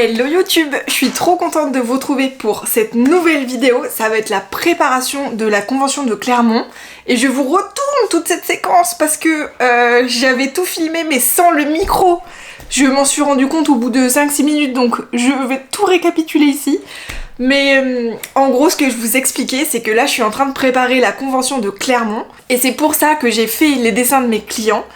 Hello YouTube, je suis trop contente de vous retrouver pour cette nouvelle vidéo. Ça va être la préparation de la convention de Clermont. Et je vous retourne toute cette séquence parce que j'avais tout filmé mais sans le micro. Je m'en suis rendu compte au bout de 5-6 minutes, donc je vais tout récapituler ici. Mais en gros, ce que je vous expliquais, c'est que là, je suis en train de préparer la convention de Clermont. Et c'est pour ça que j'ai fait les dessins de mes clients.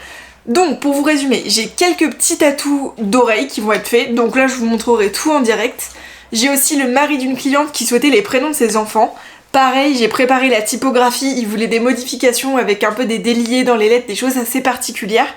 Donc, pour vous résumer, j'ai quelques petits tatous d'oreilles qui vont être faits. Donc là, je vous montrerai tout en direct. J'ai aussi le mari d'une cliente qui souhaitait les prénoms de ses enfants. Pareil, j'ai préparé la typographie. Il voulait des modifications avec un peu des déliés dans les lettres, des choses assez particulières.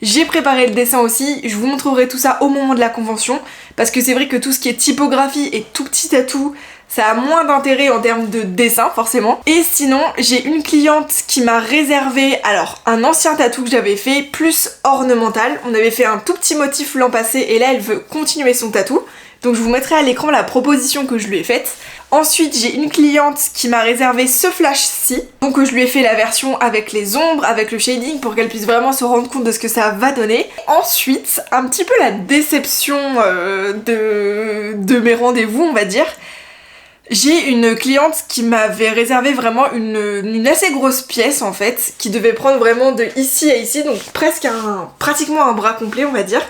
J'ai préparé le dessin aussi, je vous montrerai tout ça au moment de la convention, parce que c'est vrai que tout ce qui est typographie et tout petit tatou, ça a moins d'intérêt en termes de dessin forcément. Et sinon, j'ai une cliente qui m'a réservé alors un ancien tatou que j'avais fait, plus ornemental. On avait fait un tout petit motif l'an passé et là elle veut continuer son tatou. Donc je vous mettrai à l'écran la proposition que je lui ai faite. Ensuite, j'ai une cliente qui m'a réservé ce flash-ci. Donc je lui ai fait la version avec les ombres, avec le shading, pour qu'elle puisse vraiment se rendre compte de ce que ça va donner. Ensuite, un petit peu la déception de mes rendez-vous, on va dire. J'ai une cliente qui m'avait réservé vraiment une assez grosse pièce en fait, qui devait prendre vraiment de ici à ici, donc pratiquement un bras complet on va dire.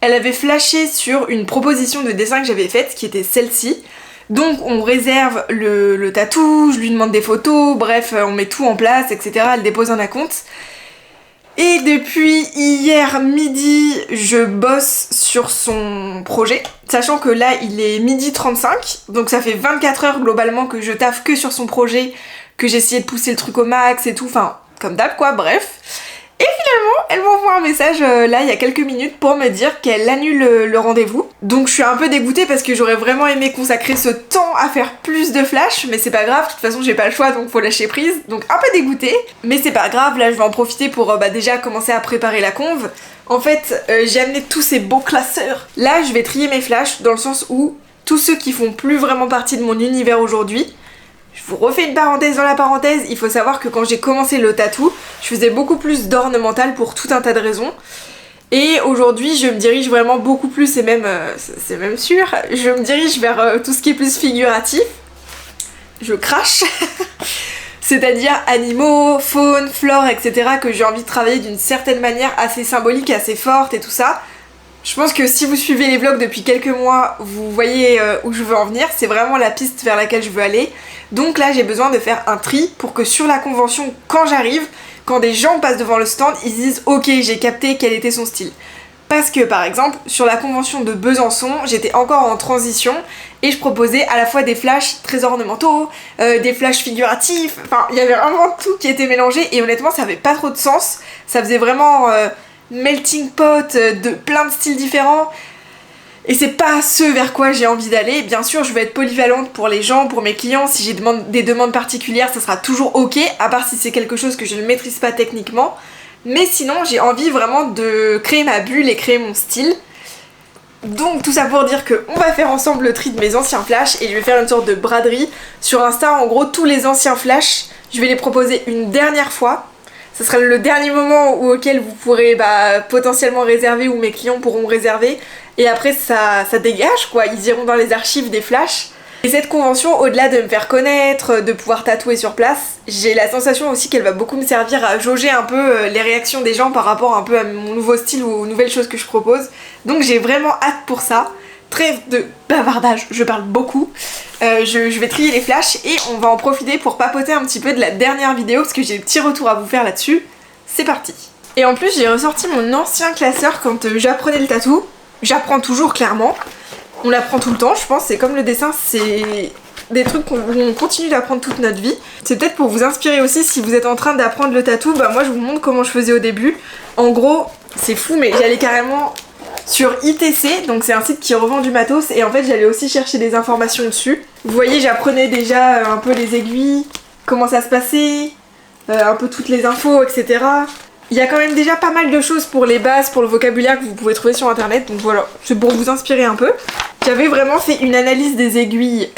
Elle avait flashé sur une proposition de dessin que j'avais faite, qui était celle-ci. Donc on réserve le tatou, je lui demande des photos, bref, on met tout en place, etc. Elle dépose un acompte. Et depuis hier midi, je bosse sur son projet, sachant que là il est 12h35, donc ça fait 24 heures globalement que je taffe que sur son projet, que j'ai essayé de pousser le truc au max et tout, enfin comme d'hab quoi, bref. Et finalement, elle m'envoie un message là il y a quelques minutes pour me dire qu'elle annule le rendez-vous. Donc je suis un peu dégoûtée parce que j'aurais vraiment aimé consacrer ce temps à faire plus de flash, mais c'est pas grave, de toute façon j'ai pas le choix donc faut lâcher prise. Donc un peu dégoûtée, mais c'est pas grave, là je vais en profiter pour déjà commencer à préparer la conve. En fait, j'ai amené tous ces beaux classeurs. Là je vais trier mes flashs dans le sens où tous ceux qui font plus vraiment partie de mon univers aujourd'hui. Je vous refais une parenthèse dans la parenthèse, il faut savoir que quand j'ai commencé le tatou, je faisais beaucoup plus d'ornemental pour tout un tas de raisons. Et aujourd'hui, je me dirige vraiment beaucoup plus, c'est même sûr, je me dirige vers tout ce qui est plus figuratif. Je crache. C'est-à-dire animaux, faune, flore, etc. que j'ai envie de travailler d'une certaine manière assez symbolique, assez forte et tout ça. Je pense que si vous suivez les vlogs depuis quelques mois, vous voyez où je veux en venir, c'est vraiment la piste vers laquelle je veux aller. Donc là j'ai besoin de faire un tri pour que sur la convention, quand j'arrive, quand des gens passent devant le stand, ils se disent ok j'ai capté quel était son style. Parce que par exemple, sur la convention de Besançon, j'étais encore en transition et je proposais à la fois des flashs très ornementaux, des flashs figuratifs, enfin il y avait vraiment tout qui était mélangé et honnêtement ça avait pas trop de sens, ça faisait vraiment... melting pot de plein de styles différents et c'est pas ce vers quoi j'ai envie d'aller. Bien sûr je vais être polyvalente pour les gens, pour mes clients, si j'ai des demandes particulières ça sera toujours ok, à part si c'est quelque chose que je ne maîtrise pas techniquement, mais sinon j'ai envie vraiment de créer ma bulle et créer mon style. Donc tout ça pour dire que on va faire ensemble le tri de mes anciens flashs et je vais faire une sorte de braderie sur Insta. En gros tous les anciens flashs je vais les proposer une dernière fois. Ce sera le dernier moment auquel vous pourrez potentiellement réserver ou mes clients pourront réserver. Et après ça dégage quoi, ils iront dans les archives des flashs. Et cette convention, au-delà de me faire connaître, de pouvoir tatouer sur place, j'ai la sensation aussi qu'elle va beaucoup me servir à jauger un peu les réactions des gens par rapport un peu à mon nouveau style ou aux nouvelles choses que je propose. Donc j'ai vraiment hâte pour ça. Trêve de bavardage, je parle beaucoup. Je vais trier les flashs et on va en profiter pour papoter un petit peu de la dernière vidéo parce que j'ai des petits retours à vous faire là-dessus. C'est parti. Et en plus j'ai ressorti mon ancien classeur quand j'apprenais le tatou. J'apprends toujours clairement. On l'apprend tout le temps je pense, c'est comme le dessin, c'est des trucs qu'on continue d'apprendre toute notre vie. C'est peut-être pour vous inspirer aussi si vous êtes en train d'apprendre le tatou, moi je vous montre comment je faisais au début. En gros, c'est fou mais j'allais carrément... sur ITC, donc c'est un site qui revend du matos et en fait j'allais aussi chercher des informations dessus. Vous voyez j'apprenais déjà un peu les aiguilles, comment ça se passait, un peu toutes les infos etc. Il y a quand même déjà pas mal de choses pour les bases, pour le vocabulaire que vous pouvez trouver sur internet, donc voilà, c'est pour vous inspirer un peu. J'avais vraiment fait une analyse des aiguilles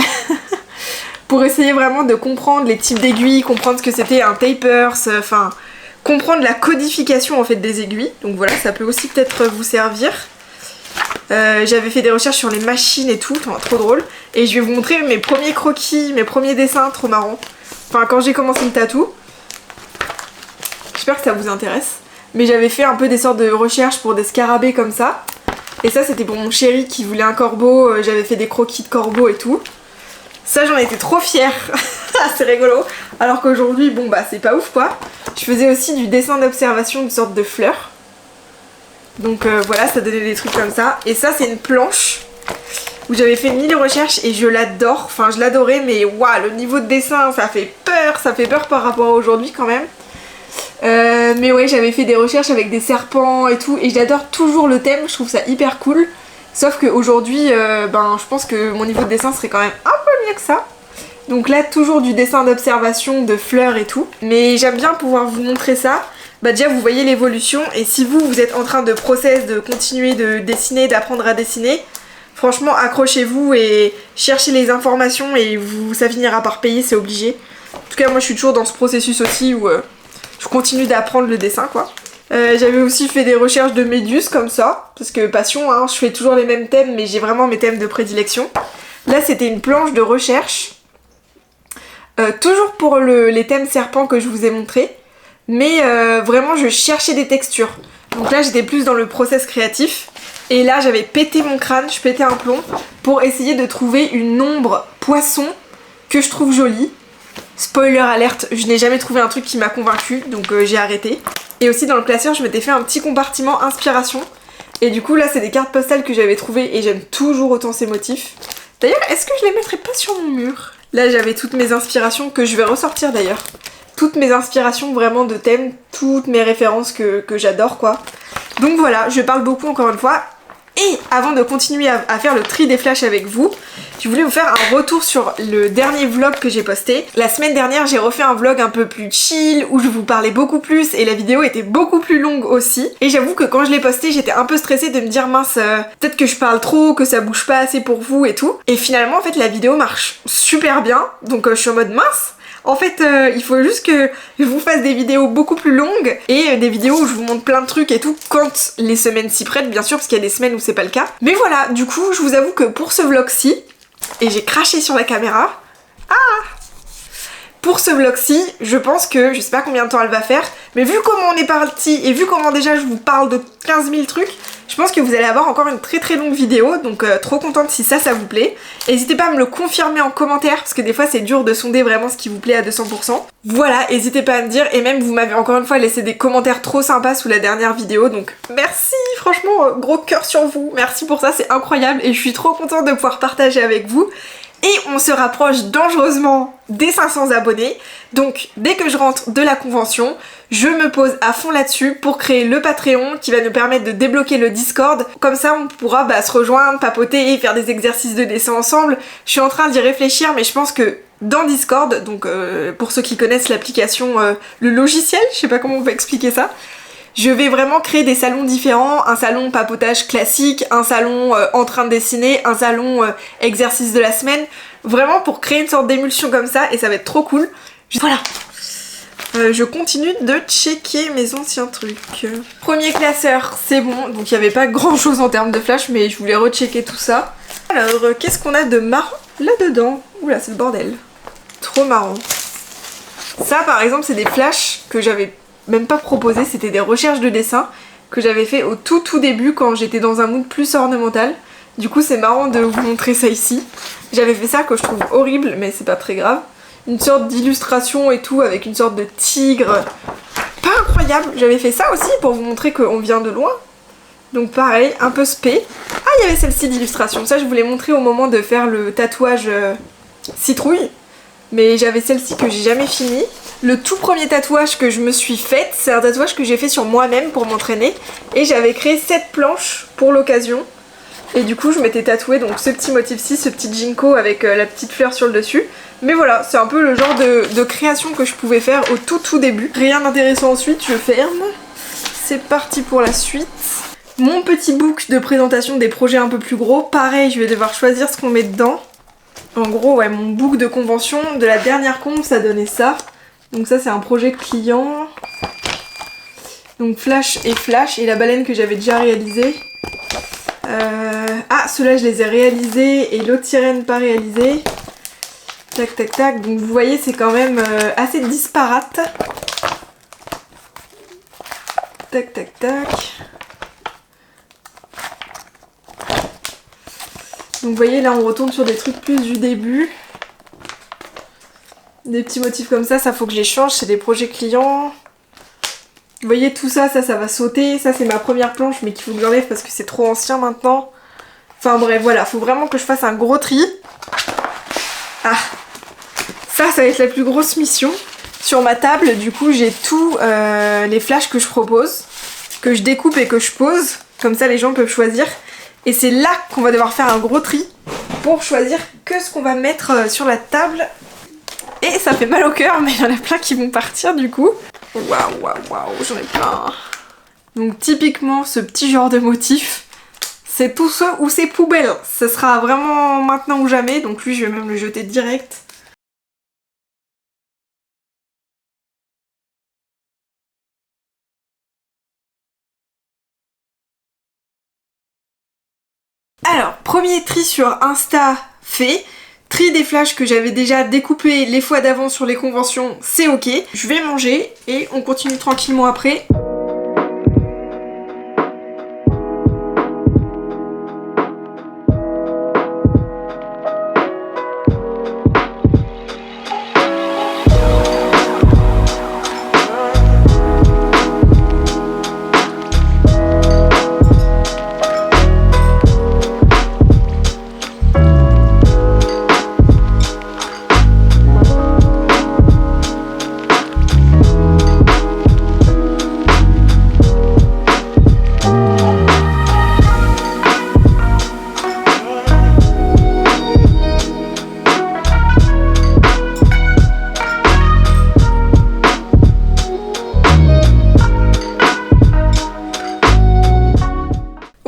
pour essayer vraiment de comprendre les types d'aiguilles, comprendre ce que c'était un tapers, enfin comprendre la codification en fait des aiguilles, donc voilà ça peut aussi peut-être vous servir. J'avais fait des recherches sur les machines et tout, enfin, trop drôle. Et je vais vous montrer mes premiers croquis, mes premiers dessins, trop marrant. Enfin, quand j'ai commencé le tatou. J'espère que ça vous intéresse. Mais j'avais fait un peu des sortes de recherches pour des scarabées comme ça. Et ça, c'était pour mon chéri qui voulait un corbeau. J'avais fait des croquis de corbeau et tout. Ça, j'en étais trop fière. C'est rigolo. Alors qu'aujourd'hui, bon bah c'est pas ouf quoi. Je faisais aussi du dessin d'observation, une sorte de fleur. Donc voilà, ça donnait des trucs comme ça. Et ça, c'est une planche où j'avais fait 1000 recherches et je l'adore. Enfin, je l'adorais, mais waouh, le niveau de dessin, ça fait peur par rapport à aujourd'hui quand même. Mais ouais, j'avais fait des recherches avec des serpents et tout. Et j'adore toujours le thème, je trouve ça hyper cool. Sauf qu'aujourd'hui, je pense que mon niveau de dessin serait quand même un peu mieux que ça. Donc là, toujours du dessin d'observation, de fleurs et tout. Mais j'aime bien pouvoir vous montrer ça. Bah déjà, vous voyez l'évolution. Et si vous êtes en train de process, de continuer de dessiner, d'apprendre à dessiner, franchement, accrochez-vous et cherchez les informations et ça finira par payer, c'est obligé. En tout cas, moi, je suis toujours dans ce processus aussi où je continue d'apprendre le dessin, quoi. J'avais aussi fait des recherches de méduses comme ça, parce que passion, hein, je fais toujours les mêmes thèmes, mais j'ai vraiment mes thèmes de prédilection. Là, c'était une planche de recherche. Toujours pour les thèmes serpents que je vous ai montré, mais vraiment je cherchais des textures. Donc là j'étais plus dans le process créatif, et là j'avais pété mon crâne, je pétais un plomb, pour essayer de trouver une ombre poisson que je trouve jolie. Spoiler alerte, je n'ai jamais trouvé un truc qui m'a convaincue, donc j'ai arrêté. Et aussi dans le classeur je m'étais fait un petit compartiment inspiration, et du coup là c'est des cartes postales que j'avais trouvées, et j'aime toujours autant ces motifs. D'ailleurs, est-ce que je les mettrais pas sur mon mur ? Là, j'avais toutes mes inspirations, que je vais ressortir d'ailleurs. Toutes mes inspirations vraiment de thèmes, toutes mes références que j'adore quoi. Donc voilà, je parle beaucoup encore une fois. Et avant de continuer à faire le tri des flashs avec vous, je voulais vous faire un retour sur le dernier vlog que j'ai posté. La semaine dernière, j'ai refait un vlog un peu plus chill, où je vous parlais beaucoup plus, et la vidéo était beaucoup plus longue aussi. Et j'avoue que quand je l'ai posté, j'étais un peu stressée de me dire mince, peut-être que je parle trop, que ça bouge pas assez pour vous et tout. Et finalement, en fait, la vidéo marche super bien, donc je suis en mode mince. En fait, il faut juste que je vous fasse des vidéos beaucoup plus longues et des vidéos où je vous montre plein de trucs et tout quand les semaines s'y prêtent, bien sûr, parce qu'il y a des semaines où c'est pas le cas. Mais voilà, du coup, je vous avoue que pour ce vlog-ci, et j'ai craché sur la caméra, pour ce vlog-ci, je pense que, je sais pas combien de temps elle va faire, mais vu comment on est parti et vu comment déjà je vous parle de 15 000 trucs, je pense que vous allez avoir encore une très longue vidéo, donc trop contente si ça vous plaît. N'hésitez pas à me le confirmer en commentaire, parce que des fois c'est dur de sonder vraiment ce qui vous plaît à 200%. Voilà, n'hésitez pas à me dire, et même vous m'avez encore une fois laissé des commentaires trop sympas sous la dernière vidéo, donc merci, franchement, gros cœur sur vous, merci pour ça, c'est incroyable, et je suis trop contente de pouvoir partager avec vous. Et on se rapproche dangereusement des 500 abonnés, donc dès que je rentre de la convention, je me pose à fond là-dessus pour créer le Patreon qui va nous permettre de débloquer le Discord. Comme ça on pourra se rejoindre, papoter et faire des exercices de dessin ensemble. Je suis en train d'y réfléchir, mais je pense que dans Discord, donc pour ceux qui connaissent l'application, le logiciel, je sais pas comment on peut expliquer ça, je vais vraiment créer des salons différents, un salon papotage classique, un salon en train de dessiner, un salon exercice de la semaine, vraiment pour créer une sorte d'émulsion comme ça, et ça va être trop cool. Voilà. Je continue de checker mes anciens trucs. Premier classeur, c'est bon, donc il n'y avait pas grand chose en termes de flash, mais je voulais rechecker tout ça. Alors, qu'est-ce qu'on a de marrant là-dedans? Oula, c'est le bordel. Trop marrant. Ça, par exemple, c'est des flashs que j'avais même pas proposé, c'était des recherches de dessin que j'avais fait au tout début quand j'étais dans un mood plus ornemental. Du coup, c'est marrant de vous montrer ça ici. J'avais fait ça que je trouve horrible, mais c'est pas très grave. Une sorte d'illustration et tout, avec une sorte de tigre. Pas incroyable. J'avais fait ça aussi pour vous montrer qu'on vient de loin. Donc pareil, un peu spé. Ah, il y avait celle-ci d'illustration. Ça, je vous l'ai montré au moment de faire le tatouage citrouille. Mais j'avais celle-ci que j'ai jamais fini. Le tout premier tatouage que je me suis faite, c'est un tatouage que j'ai fait sur moi-même pour m'entraîner. Et j'avais créé 7 planches pour l'occasion. Et du coup, je m'étais tatoué donc ce petit motif-ci, ce petit Jinko avec la petite fleur sur le dessus. Mais voilà, c'est un peu le genre de création que je pouvais faire au tout début. Rien d'intéressant ensuite, je ferme. C'est parti pour la suite. Mon petit book de présentation des projets un peu plus gros. Pareil, je vais devoir choisir ce qu'on met dedans. En gros, ouais, mon book de convention de la dernière conf, ça donnait ça. Donc ça, c'est un projet client. Donc flash, et la baleine que j'avais déjà réalisée. Ah, ceux-là je les ai réalisés et l'autre sirène pas réalisée. Tac tac tac, donc vous voyez c'est quand même assez disparate. Tac tac tac. Donc vous voyez là on retourne sur des trucs plus du début. Des petits motifs comme ça faut que je les change, c'est des projets clients. Vous voyez tout ça, ça va sauter. Ça c'est ma première planche mais qu'il faut que j'enlève parce que c'est trop ancien maintenant. Enfin bref voilà, faut vraiment que je fasse un gros tri. Ah, ça va être la plus grosse mission. Sur ma table du coup j'ai tous les flashs que je propose, que je découpe et que je pose. Comme ça les gens peuvent choisir. Et c'est là qu'on va devoir faire un gros tri pour choisir que ce qu'on va mettre sur la table. Et ça fait mal au cœur, mais il y en a plein qui vont partir du coup. Waouh, waouh, waouh, j'en ai plein. Donc typiquement, ce petit genre de motif, c'est tous ceux où c'est poubelle. Ce sera vraiment maintenant ou jamais, donc lui je vais même le jeter direct. Alors, premier tri sur Insta fait. Tri des flashs que j'avais déjà découpés les fois d'avant sur les conventions, c'est ok. Je vais manger et on continue tranquillement après.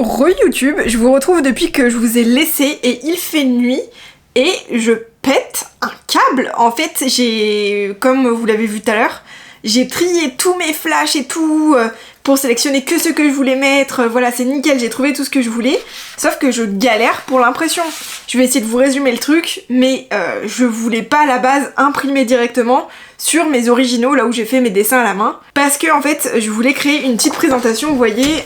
Re-YouTube, je vous retrouve depuis que je vous ai laissé et il fait nuit et je pète un câble. En fait, comme vous l'avez vu tout à l'heure, j'ai trié tous mes flashs et tout pour sélectionner que ce que je voulais mettre. Voilà, c'est nickel, j'ai trouvé tout ce que je voulais. Sauf que je galère pour l'impression. Je vais essayer de vous résumer le truc, mais je voulais pas à la base imprimer directement sur mes originaux, là où j'ai fait mes dessins à la main. Parce que en fait, je voulais créer une petite présentation, vous voyez,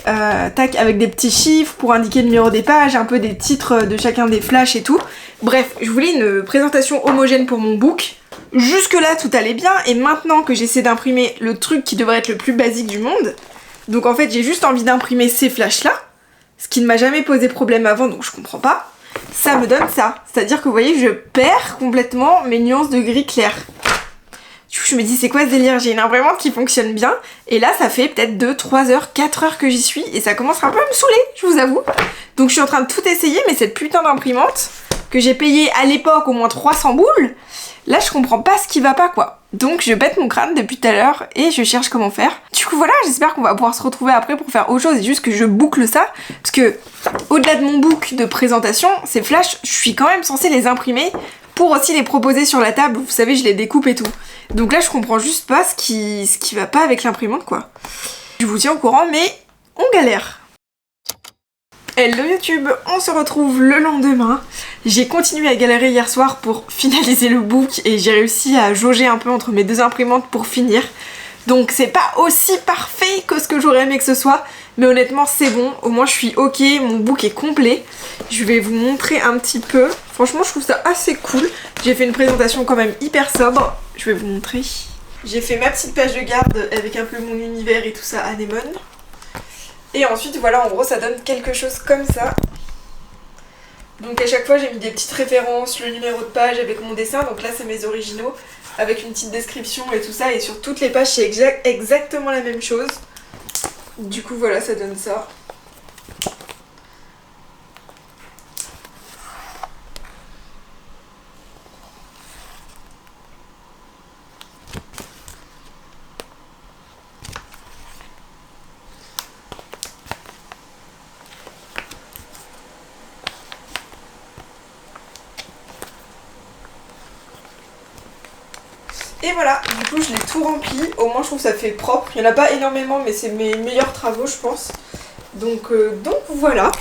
tac, avec des petits chiffres pour indiquer le numéro des pages, un peu des titres de chacun des flashs et tout. Bref, je voulais une présentation homogène pour mon book. Jusque là, tout allait bien, et maintenant que j'essaie d'imprimer le truc qui devrait être le plus basique du monde, donc en fait, j'ai juste envie d'imprimer ces flashs-là, ce qui ne m'a jamais posé problème avant, donc je comprends pas. Ça me donne ça. C'est-à-dire que vous voyez, je perds complètement mes nuances de gris clair. Du coup, je me dis, c'est quoi ce délire? J'ai une imprimante qui fonctionne bien, et là, ça fait peut-être 2, 3 heures, 4 heures que j'y suis, et ça commence un peu à me saouler, je vous avoue. Donc je suis en train de tout essayer, mais cette putain d'imprimante, que j'ai payée à l'époque au moins 300 boules, là, je comprends pas ce qui va pas, quoi. Donc je pète mon crâne depuis tout à l'heure, et je cherche comment faire. Du coup, voilà, j'espère qu'on va pouvoir se retrouver après pour faire autre chose, et juste que je boucle ça, parce que, au-delà de mon book de présentation, ces flashs, je suis quand même censée les imprimer pour aussi les proposer sur la table, vous savez, je les découpe et tout. Donc là, je comprends juste pas ce qui va pas avec l'imprimante, quoi. Je vous tiens au courant, mais on galère. Hello YouTube, on se retrouve le lendemain. J'ai continué à galérer hier soir pour finaliser le book et j'ai réussi à jauger un peu entre mes deux imprimantes pour finir. Donc c'est pas aussi parfait que ce que j'aurais aimé que ce soit, mais honnêtement c'est bon, au moins je suis ok, mon book est complet. Je vais vous montrer un petit peu, franchement je trouve ça assez cool. J'ai fait une présentation quand même hyper sobre, je vais vous montrer. J'ai fait ma petite page de garde avec un peu mon univers et tout ça anémone. Et ensuite voilà, en gros ça donne quelque chose comme ça. Donc à chaque fois j'ai mis des petites références, le numéro de page avec mon dessin, donc là c'est mes originaux, avec une petite description et tout ça, et sur toutes les pages c'est exactement la même chose. Du coup voilà, ça donne ça. Et voilà, du coup je l'ai tout rempli, au moins je trouve que ça fait propre. Il n'y en a pas énormément mais c'est mes meilleurs travaux je pense. Donc voilà.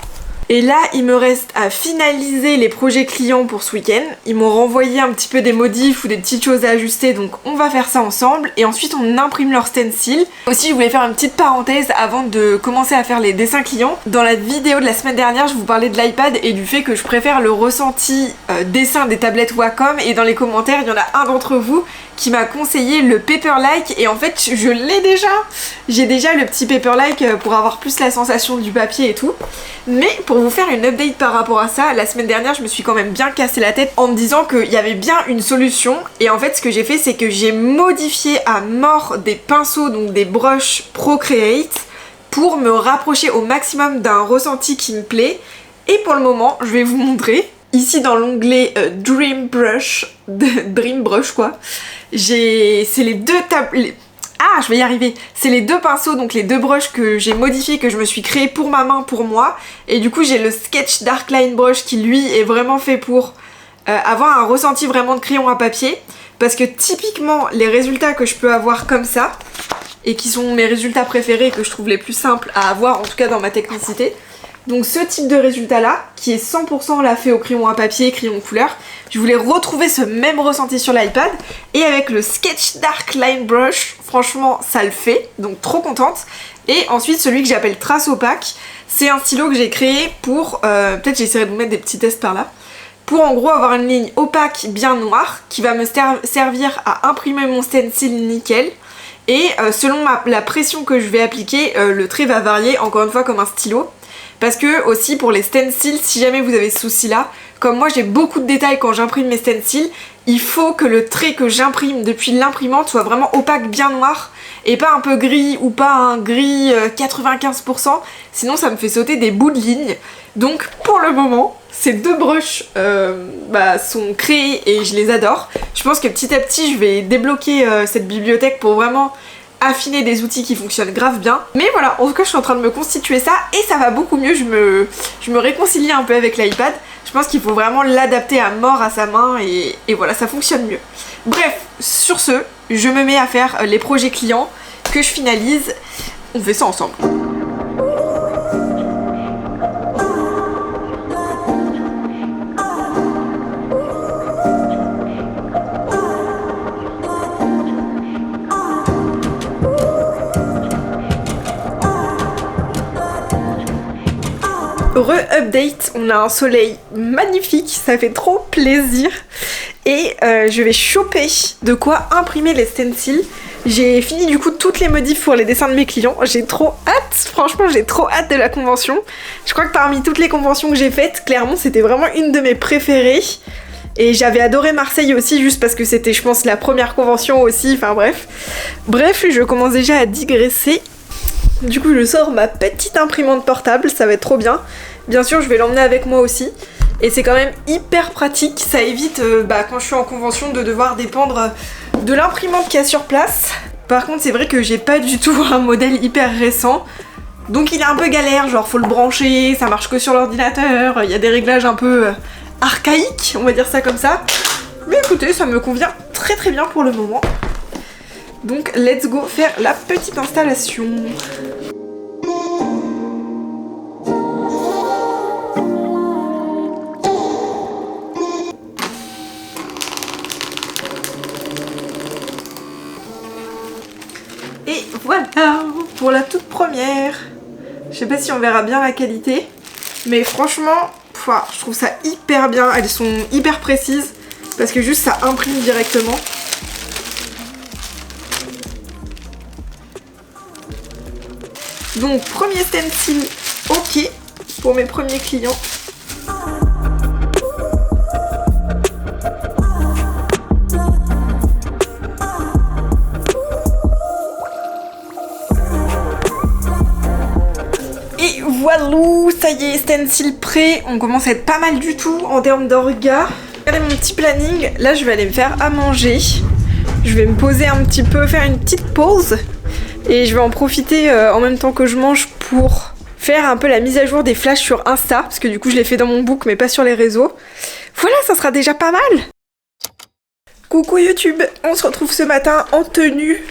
Et là, il me reste à finaliser les projets clients pour ce week-end. Ils m'ont renvoyé un petit peu des modifs ou des petites choses à ajuster, donc on va faire ça ensemble. Et ensuite, on imprime leur stencil. Aussi, je voulais faire une petite parenthèse avant de commencer à faire les dessins clients. Dans la vidéo de la semaine dernière, je vous parlais de l'iPad et du fait que je préfère le ressenti dessin des tablettes Wacom. Et dans les commentaires, il y en a un d'entre vous qui m'a conseillé le Paperlike. Et en fait, je l'ai déjà. J'ai déjà le petit Paperlike pour avoir plus la sensation du papier et tout. Mais pour vous faire une update par rapport à ça, la semaine dernière je me suis quand même bien cassé la tête en me disant qu'il y avait bien une solution. Et en fait ce que j'ai fait, c'est que j'ai modifié à mort des pinceaux, donc des brushes Procreate, pour me rapprocher au maximum d'un ressenti qui me plaît. Et pour le moment, je vais vous montrer. Ici dans l'onglet Dream Brush, Dream Brush quoi, c'est les deux tablettes. Ah, je vais y arriver. C'est les deux pinceaux, donc les deux brushes que j'ai modifiés, que je me suis créé pour ma main, pour moi. Et du coup, j'ai le Sketch Dark Line Brush qui, lui, est vraiment fait pour avoir un ressenti vraiment de crayon à papier. Parce que typiquement, les résultats que je peux avoir comme ça, et qui sont mes résultats préférés, que je trouve les plus simples à avoir, en tout cas dans ma technicité. Donc ce type de résultat là, qui est 100% là fait au crayon à papier, crayon couleur, je voulais retrouver ce même ressenti sur l'iPad, et avec le Sketch Dark Line Brush, franchement ça le fait, donc trop contente. Et ensuite celui que j'appelle Trace Opaque, c'est un stylo que j'ai créé pour, peut-être j'essaierai de vous mettre des petits tests par là, pour en gros avoir une ligne opaque bien noire, qui va me servir à imprimer mon stencil nickel. Et selon la pression que je vais appliquer, le trait va varier, encore une fois comme un stylo. Parce que aussi pour les stencils, si jamais vous avez ce souci là, comme moi j'ai beaucoup de détails quand j'imprime mes stencils, il faut que le trait que j'imprime depuis l'imprimante soit vraiment opaque, bien noir, et pas un peu gris ou pas un gris 95%, sinon ça me fait sauter des bouts de ligne. Donc pour le moment, ces deux brushes sont créés et je les adore. Je pense que petit à petit je vais débloquer cette bibliothèque pour vraiment affiner des outils qui fonctionnent grave bien. Mais voilà, en tout cas je suis en train de me constituer ça et ça va beaucoup mieux, je me réconcilie un peu avec l'iPad. Je pense qu'il faut vraiment l'adapter à mort à sa main et voilà, ça fonctionne mieux. Bref, sur ce, je me mets à faire les projets clients que je finalise. On fait ça ensemble. Re-update, on a un soleil magnifique, ça fait trop plaisir. Et je vais choper de quoi imprimer les stencils. J'ai fini du coup toutes les modifs pour les dessins de mes clients. J'ai trop hâte, franchement j'ai trop hâte de la convention. Je crois que parmi toutes les conventions que j'ai faites, Clermont c'était vraiment une de mes préférées. Et j'avais adoré Marseille aussi, juste parce que c'était je pense la première convention aussi, enfin bref. Bref, je commence déjà à digresser. Du coup je sors ma petite imprimante portable, ça va être trop bien. Bien sûr je vais l'emmener avec moi aussi. Et c'est quand même hyper pratique, ça évite quand je suis en convention de devoir dépendre de l'imprimante qu'il y a sur place. Par contre c'est vrai que j'ai pas du tout un modèle hyper récent. Donc il est un peu galère, genre faut le brancher, ça marche que sur l'ordinateur, il y a des réglages un peu archaïques, on va dire ça comme ça. Mais écoutez, ça me convient très très bien pour le moment. Donc let's go faire la petite installation. Et voilà pour la toute première. Je sais pas si on verra bien la qualité, mais franchement, je trouve ça hyper bien. Elles sont hyper précises parce que juste ça imprime directement. Donc premier stencil, ok, pour mes premiers clients. Et voilà, ça y est, stencil prêt. On commence à être pas mal du tout en termes d'orga. Regardez mon petit planning, là je vais aller me faire à manger. Je vais me poser un petit peu, faire une petite pause. Et je vais en profiter en même temps que je mange pour faire un peu la mise à jour des flashs sur Insta. Parce que du coup je l'ai fait dans mon book mais pas sur les réseaux. Voilà, ça sera déjà pas mal. Coucou YouTube, on se retrouve ce matin en tenue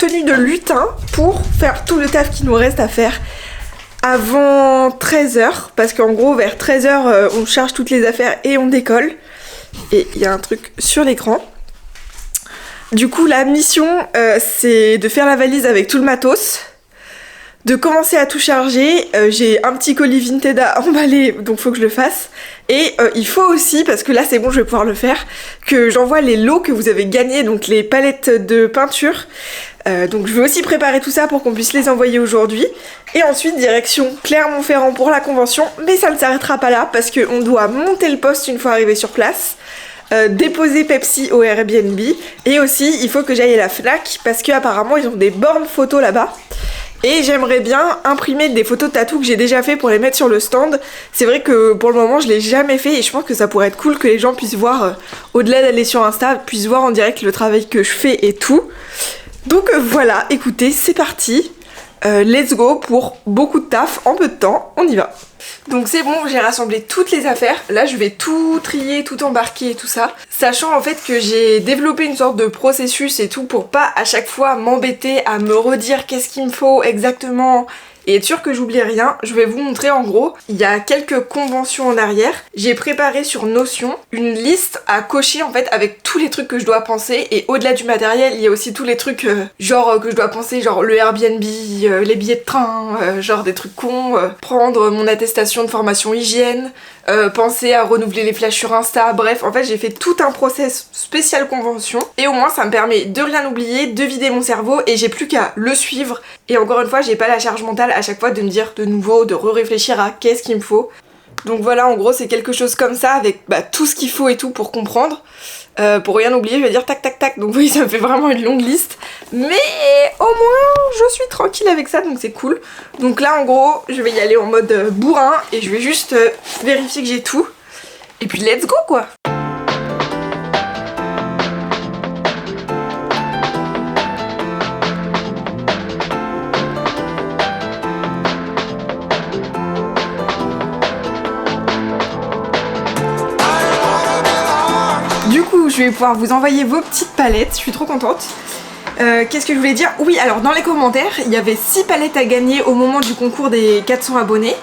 de lutin pour faire tout le taf qu'il nous reste à faire avant 13h, parce qu'en gros vers 13h on charge toutes les affaires et on décolle. Et il y a un truc sur l'écran. Du coup la mission c'est de faire la valise avec tout le matos, de commencer à tout charger. J'ai un petit colis Vinted à emballer, donc faut que je le fasse. Et il faut aussi, parce que là c'est bon je vais pouvoir le faire, que j'envoie les lots que vous avez gagnés, donc les palettes de peinture. Donc je vais aussi préparer tout ça pour qu'on puisse les envoyer aujourd'hui. Et ensuite direction Clermont-Ferrand pour la convention, mais ça ne s'arrêtera pas là parce qu'on doit monter le poste une fois arrivé sur place. Déposer Pepsi au Airbnb, et aussi il faut que j'aille à la Fnac parce qu'apparemment ils ont des bornes photos là-bas et j'aimerais bien imprimer des photos de tatou que j'ai déjà fait pour les mettre sur le stand. C'est vrai que pour le moment je l'ai jamais fait et je pense que ça pourrait être cool que les gens puissent voir, au-delà d'aller sur Insta, puissent voir en direct le travail que je fais et tout. Donc voilà, écoutez, c'est parti, let's go pour beaucoup de taf en peu de temps, on y va. Donc c'est bon, j'ai rassemblé toutes les affaires. Là je vais tout trier, tout embarquer et tout ça. Sachant en fait que j'ai développé une sorte de processus et tout pour pas à chaque fois m'embêter à me redire qu'est-ce qu'il me faut exactement et être sûr que j'oublie rien. Je vais vous montrer en gros, il y a quelques conventions en arrière. J'ai préparé sur Notion une liste à cocher en fait avec tous les trucs que je dois penser, et au-delà du matériel il y a aussi tous les trucs genre que je dois penser, genre le Airbnb, les billets de train, genre des trucs cons, prendre mon attestation de formation hygiène, penser à renouveler les flashs sur Insta, bref en fait j'ai fait tout un process spécial convention et au moins ça me permet de rien oublier, de vider mon cerveau et j'ai plus qu'à le suivre. Et encore une fois j'ai pas la charge mentale à chaque fois de me dire de nouveau, de réfléchir à qu'est-ce qu'il me faut. Donc voilà, en gros c'est quelque chose comme ça avec tout ce qu'il faut et tout pour comprendre. Pour rien oublier je vais dire tac tac tac, donc oui ça me fait vraiment une longue liste. Mais au moins je suis tranquille avec ça, donc c'est cool. Donc là en gros je vais y aller en mode bourrin et je vais juste vérifier que j'ai tout. Et puis let's go quoi. Du coup, je vais pouvoir vous envoyer vos petites palettes, je suis trop contente. Qu'est-ce que je voulais dire? Oui, alors dans les commentaires, il y avait 6 palettes à gagner au moment du concours des 400 abonnés.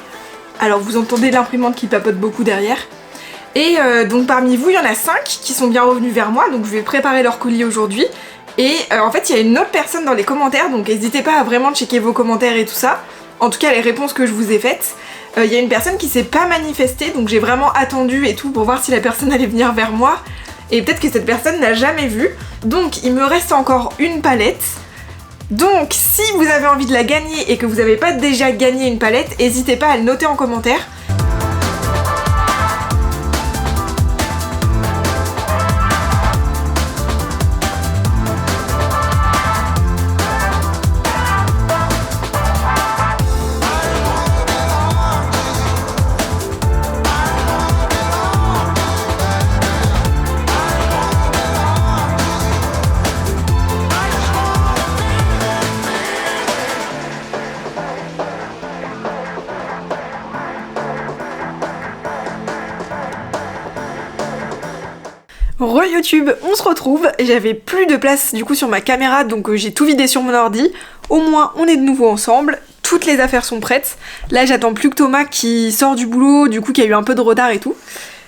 Alors vous entendez l'imprimante qui papote beaucoup derrière. Et donc parmi vous, il y en a 5 qui sont bien revenus vers moi, donc je vais préparer leur colis aujourd'hui. Et en fait, il y a une autre personne dans les commentaires, donc n'hésitez pas à vraiment checker vos commentaires et tout ça. En tout cas, les réponses que je vous ai faites. Il y a une personne qui s'est pas manifestée, donc j'ai vraiment attendu et tout pour voir si la personne allait venir vers moi. Et peut-être que cette personne n'a jamais vu. Donc il me reste encore une palette. Donc si vous avez envie de la gagner et que vous n'avez pas déjà gagné une palette, n'hésitez pas à le noter en commentaire. Re-YouTube, on se retrouve. J'avais plus de place du coup sur ma caméra, donc j'ai tout vidé sur mon ordi. Au moins on est de nouveau ensemble, toutes les affaires sont prêtes. Là j'attends plus que Thomas qui sort du boulot, du coup qui a eu un peu de retard et tout.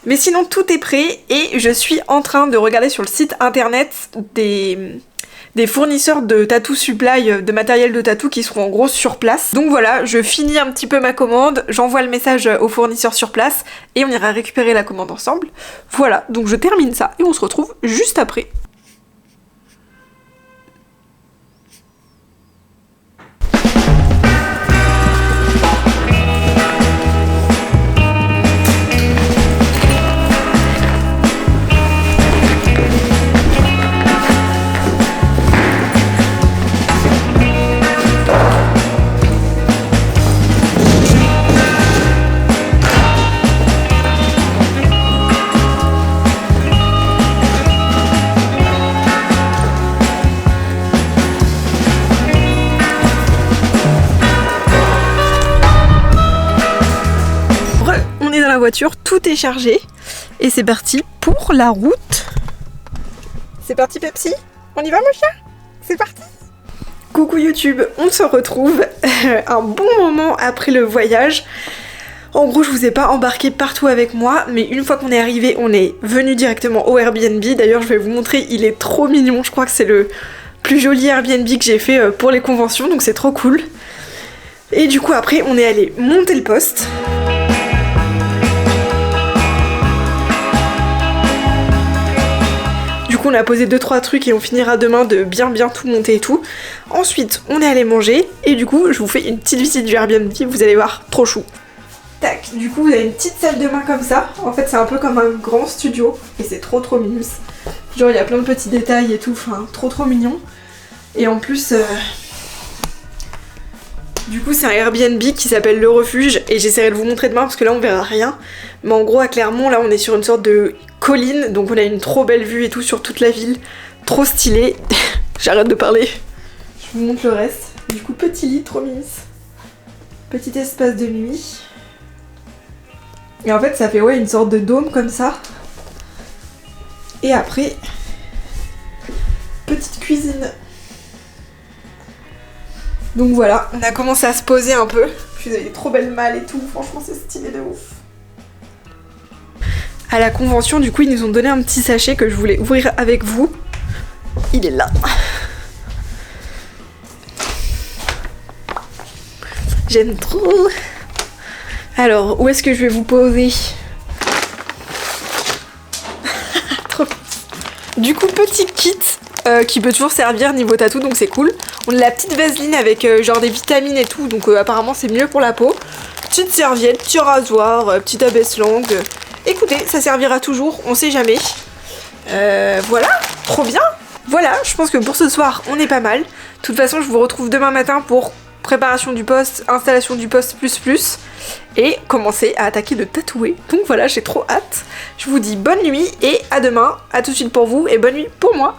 Mais sinon tout est prêt et je suis en train de regarder sur le site internet des fournisseurs de tattoo supply, de matériel de tattoo qui seront en gros sur place. Donc voilà, je finis un petit peu ma commande, j'envoie le message aux fournisseurs sur place et on ira récupérer la commande ensemble. Voilà, donc je termine ça et on se retrouve juste après. Voiture, tout est chargé et c'est parti pour la route. C'est parti Pepsi, on y va mon chien? C'est parti. Coucou YouTube, on se retrouve un bon moment après le voyage. En gros, je vous ai pas embarqué partout avec moi, mais une fois qu'on est arrivé, on est venu directement au Airbnb. D'ailleurs, je vais vous montrer, il est trop mignon. Je crois que c'est le plus joli Airbnb que j'ai fait pour les conventions, donc c'est trop cool. Et du coup, après, on est allé monter le poste. On a posé 2-3 trucs et on finira demain de bien tout monter et tout. Ensuite on est allé manger et du coup je vous fais une petite visite du Airbnb, vous allez voir, trop chou. Tac, du coup vous avez une petite salle de bain comme ça. En fait c'est un peu comme un grand studio et c'est trop mignon. Genre il y a plein de petits détails et tout, enfin trop mignon. Et en plus du coup c'est un Airbnb qui s'appelle Le Refuge et j'essaierai de vous montrer demain parce que là on verra rien. Mais en gros à Clermont là on est sur une sorte de colline, donc on a une trop belle vue et tout sur toute la ville. Trop stylé. J'arrête de parler. Je vous montre le reste. Du coup petit lit, trop mignon. Petit espace de nuit. Et en fait ça fait une sorte de dôme comme ça. Et après, petite cuisine. Donc voilà, on a commencé à se poser un peu. Puis vous avez des trop belles malles et tout, franchement c'est stylé de ouf. À la convention, du coup, ils nous ont donné un petit sachet que je voulais ouvrir avec vous. Il est là. J'aime trop. Alors, où est-ce que je vais vous poser? Trop. Du coup, petit kit qui peut toujours servir niveau tatou, donc c'est cool. On a la petite vaseline avec genre des vitamines et tout, donc apparemment c'est mieux pour la peau. Petite serviette, petit rasoir, petite abaisse-langue. Écoutez, ça servira toujours, on sait jamais. Voilà, trop bien. Voilà, je pense que pour ce soir, on est pas mal. De toute façon, je vous retrouve demain matin pour préparation du poste, installation du poste plus, et commencer à attaquer de tatouer. Donc voilà, j'ai trop hâte. Je vous dis bonne nuit et à demain. À tout de suite pour vous et bonne nuit pour moi.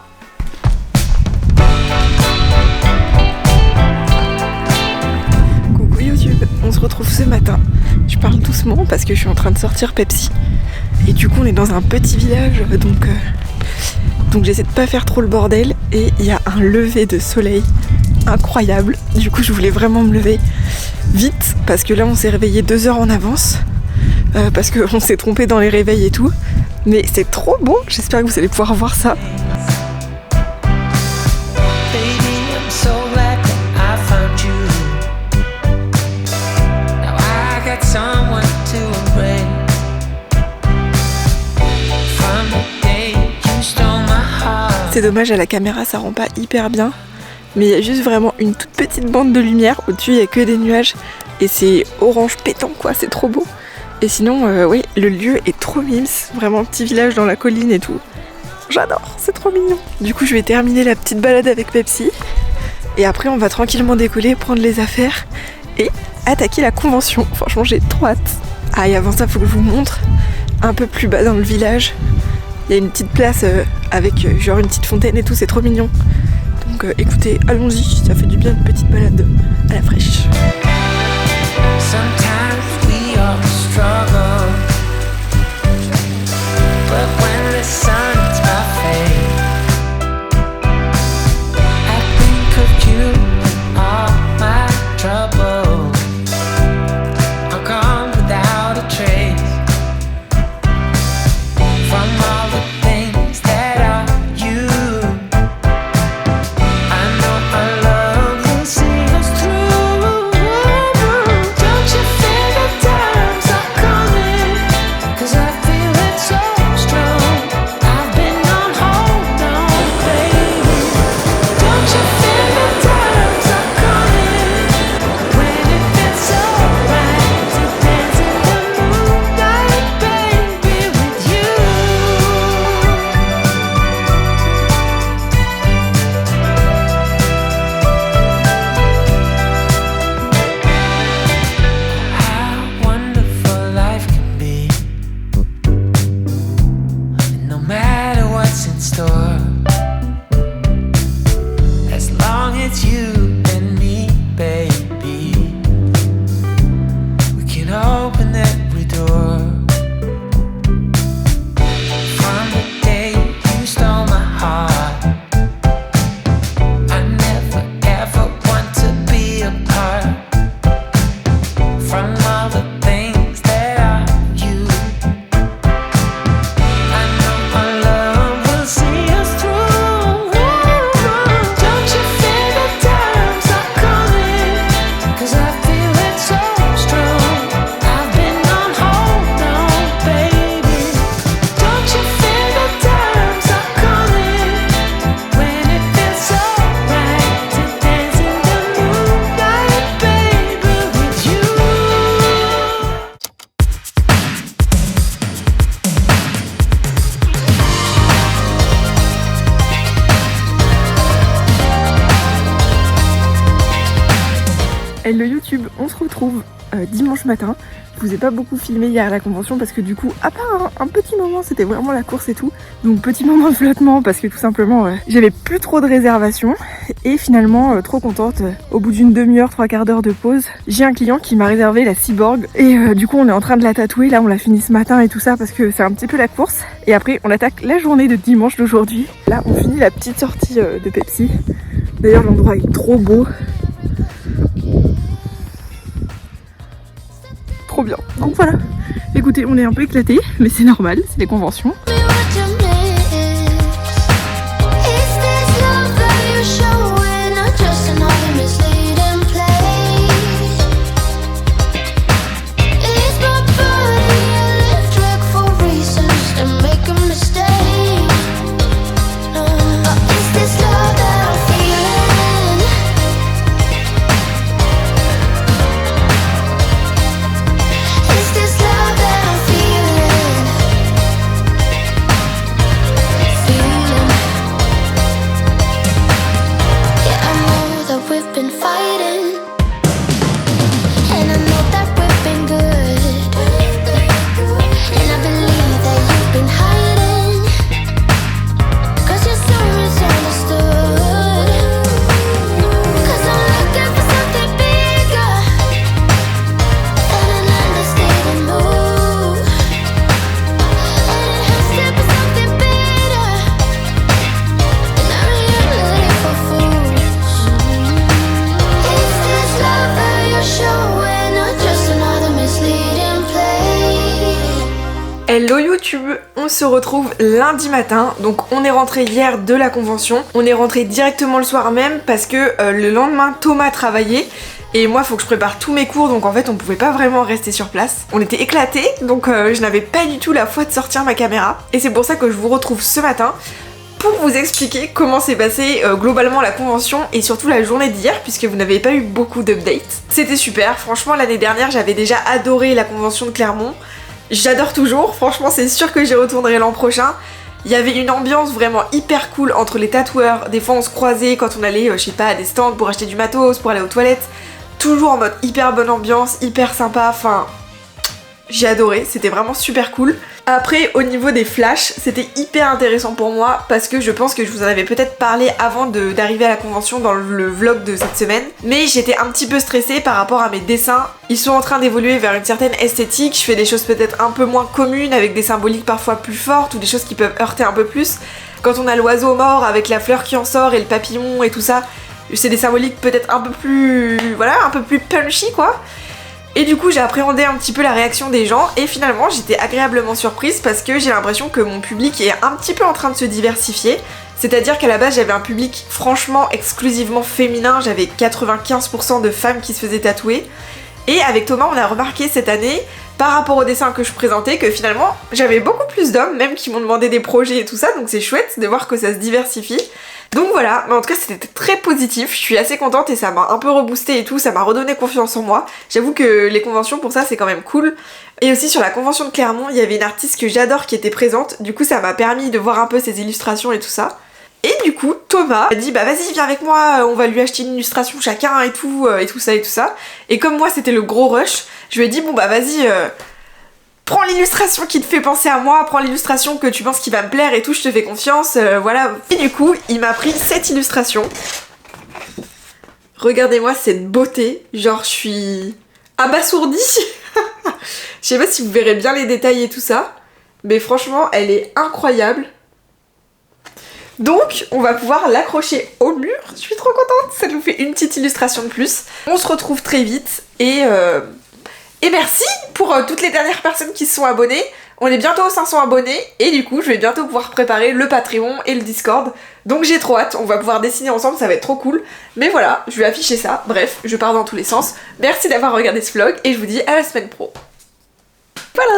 Coucou YouTube, on se retrouve ce matin. Je parle doucement parce que je suis en train de sortir Pepsi. Et du coup on est dans un petit village, donc j'essaie de pas faire trop le bordel. Et il y a un lever de soleil incroyable. Du coup je voulais vraiment me lever vite parce que là on s'est réveillé 2 heures en avance. Parce qu'on s'est trompé dans les réveils et tout. Mais c'est trop beau, j'espère que vous allez pouvoir voir ça. C'est dommage, à la caméra ça rend pas hyper bien, mais il y a juste vraiment une toute petite bande de lumière, au-dessus il y a que des nuages et c'est orange pétant quoi, c'est trop beau. Et sinon oui, le lieu est trop mimes, vraiment petit village dans la colline et tout. J'adore, c'est trop mignon. Du coup je vais terminer la petite balade avec Pepsi et après on va tranquillement décoller, prendre les affaires et attaquer la convention. Franchement j'ai trop hâte. Ah et avant ça faut que je vous montre un peu plus bas dans le village. Il y a une petite place avec genre une petite fontaine et tout, c'est trop mignon. Donc écoutez, allons-y, ça fait du bien une petite balade à la fraîche. Never Hello YouTube, on se retrouve dimanche matin. Je vous ai pas beaucoup filmé hier à la convention parce que du coup, à part un petit moment, c'était vraiment la course et tout. Donc petit moment de flottement parce que tout simplement, j'avais plus trop de réservations. Et finalement, trop contente, au bout d'une demi-heure, 3/4 d'heure de pause, j'ai un client qui m'a réservé la Cyborg. Et du coup, on est en train de la tatouer. Là, on l'a fini ce matin et tout ça parce que c'est un petit peu la course. Et après, on attaque la journée de dimanche d'aujourd'hui. Là, on finit la petite sortie de Pepsi. D'ailleurs, l'endroit est trop beau. Trop bien. Donc voilà. Écoutez, on est un peu éclatés, mais c'est normal, c'est les conventions. Hello YouTube, on se retrouve lundi matin, donc on est rentré hier de la convention, on est rentré directement le soir même parce que le lendemain Thomas travaillait et moi faut que je prépare tous mes cours donc en fait on pouvait pas vraiment rester sur place. On était éclatés donc je n'avais pas du tout la foi de sortir ma caméra et c'est pour ça que je vous retrouve ce matin pour vous expliquer comment s'est passée globalement la convention et surtout la journée d'hier puisque vous n'avez pas eu beaucoup d'updates. C'était super, franchement l'année dernière j'avais déjà adoré la convention de Clermont. J'adore toujours, franchement c'est sûr que j'y retournerai l'an prochain. Il y avait une ambiance vraiment hyper cool entre les tatoueurs, des fois on se croisait quand on allait, je sais pas, à des stands pour acheter du matos, pour aller aux toilettes. Toujours en mode hyper bonne ambiance, hyper sympa, enfin... J'ai adoré, c'était vraiment super cool. Après, au niveau des flashs, c'était hyper intéressant pour moi parce que je pense que je vous en avais peut-être parlé avant d'arriver à la convention dans le vlog de cette semaine. Mais j'étais un petit peu stressée par rapport à mes dessins. Ils sont en train d'évoluer vers une certaine esthétique. Je fais des choses peut-être un peu moins communes avec des symboliques parfois plus fortes ou des choses qui peuvent heurter un peu plus. Quand on a l'oiseau mort avec la fleur qui en sort et le papillon et tout ça, c'est des symboliques peut-être un peu plus... voilà, un peu plus punchy quoi. Et du coup j'ai appréhendé un petit peu la réaction des gens et finalement j'étais agréablement surprise parce que j'ai l'impression que mon public est un petit peu en train de se diversifier. C'est-à-dire qu'à la base j'avais un public franchement exclusivement féminin, j'avais 95% de femmes qui se faisaient tatouer. Et avec Thomas on a remarqué cette année, par rapport aux dessins que je présentais, que finalement j'avais beaucoup plus d'hommes, même qui m'ont demandé des projets et tout ça, donc c'est chouette de voir que ça se diversifie. Donc voilà, mais en tout cas c'était très positif, je suis assez contente et ça m'a un peu reboosté et tout, ça m'a redonné confiance en moi. J'avoue que les conventions pour ça c'est quand même cool. Et aussi sur la convention de Clermont, il y avait une artiste que j'adore qui était présente, du coup ça m'a permis de voir un peu ses illustrations et tout ça. Et du coup Thomas a dit bah vas-y viens avec moi, on va lui acheter une illustration chacun et tout ça et tout ça. Et comme moi c'était le gros rush, je lui ai dit bon bah vas-y... prends l'illustration qui te fait penser à moi, prends l'illustration que tu penses qui va me plaire et tout, je te fais confiance, voilà. Et du coup, il m'a pris cette illustration. Regardez-moi cette beauté, genre je suis abasourdie. Je sais pas si vous verrez bien les détails et tout ça, mais franchement, elle est incroyable. Donc, on va pouvoir l'accrocher au mur, je suis trop contente, ça nous fait une petite illustration de plus. On se retrouve très vite et merci pour toutes les dernières personnes qui se sont abonnées. On est bientôt aux 500 abonnés et du coup je vais bientôt pouvoir préparer le Patreon et le Discord. Donc j'ai trop hâte, on va pouvoir dessiner ensemble, ça va être trop cool. Mais voilà, je vais afficher ça, bref, je pars dans tous les sens. Merci d'avoir regardé ce vlog et je vous dis à la semaine pro. Voilà.